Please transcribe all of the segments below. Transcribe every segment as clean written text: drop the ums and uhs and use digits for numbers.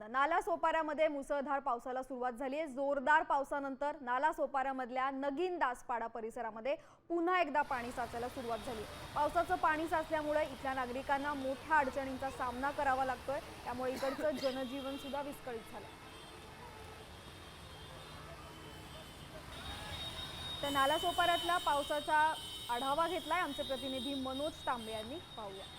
नालासोपाऱ्यामध्ये मुसळधार पावसाला सुरुवात झाली आहे। जोरदार पावसानंतर नालासोपाऱ्यामधल्या नगीनदासपाडा परिसरामध्ये पुन्हा एकदा पाणी साचायला सुरुवात झाली। पावसाचं पाणी साचल्यामुळे इथल्या नागरिकांना मोठ्या अडचणींचा सामना करावा लागतोय, त्यामुळे इकडचं जनजीवन सुद्धा विस्कळीत झालं। तर नालासोपाऱ्यातल्या पावसाचा आढावा घेतलाय आमचे प्रतिनिधी मनोज तांबे यांनी। पाहूया।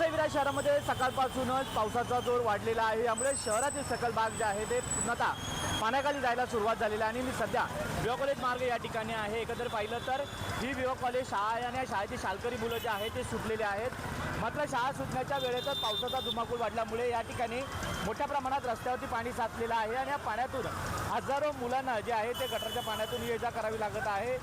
विरार शहरामध्ये सकाळपासूनच पावसाचा जोर वाढलेला आहे, यामुळे शहरातील सकल भाग जे आहे ते पूर्णतः पाण्याखाली जायला सुरुवात झालेली आहे। आणि मी सध्या विवा कॉलेज मार्ग या ठिकाणी आहे। एकंदर पाहिलं तर ही विवा कॉलेज शाळा आहे आणि या शाळेतील शाळकरी मुलं जे आहेत ते सुटलेले आहेत। मात्र शाळा सुटण्याच्या वेळेतच पावसाचा धुमाकूळ वाढल्यामुळे या ठिकाणी मोठ्या प्रमाणात रस्त्यावरती पाणी साचलेलं आहे आणि या पाण्यातून हजारो मुलांना जे आहे ते गटारच्या पाण्यातून ये-जा करावी लागत आहे।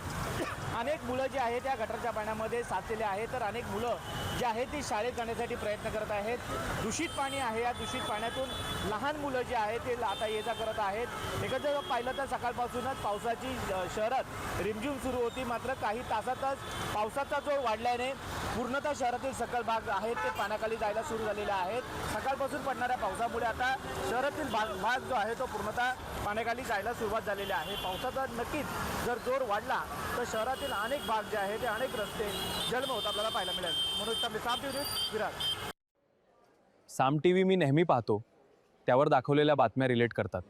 अनेक मुलं जे आहेत त्या गटारच्या पाण्यामध्ये साचलेले आहेत, तर अनेक मुलं जे आहेत ती शाळेत जाण्यासाठी प्रयत्न करत आहेत। दूषित पाणी आहे, या दूषित पाण्यातून लहान मुलं जे आहेत ते आता ये-जा करत आहेत। एकंदर पाहिलं तर सकाळपासूनच पावसाची शहरात रिमझिम सुरू होती, मात्र काही तासातच पावसाचा जोर वाढल्याने पूर्णतः शहरातील सकल भाग आहेत ते पाण्याखाली जायला सुरू झालेले आहेत। सकाळपासून पडणाऱ्या पावसामुळे आता शहरातील भाग जो आहे तो पूर्णतः पाण्याखाली जायला सुरुवात झालेली आहे। पावसाचा नक्कीच जर जोर वाढला तर शहरातील अनेक भाग जे आहेत ते अनेक रस्ते जलमय आपल्याला पाहायला मिळेल। मनोज तांबे, साम टीव्ही न्यूज, विरार। साम टीव्ही मी नेहमी पाहतो, त्यावर दाखवलेल्या बातम्या रिलेट करतात।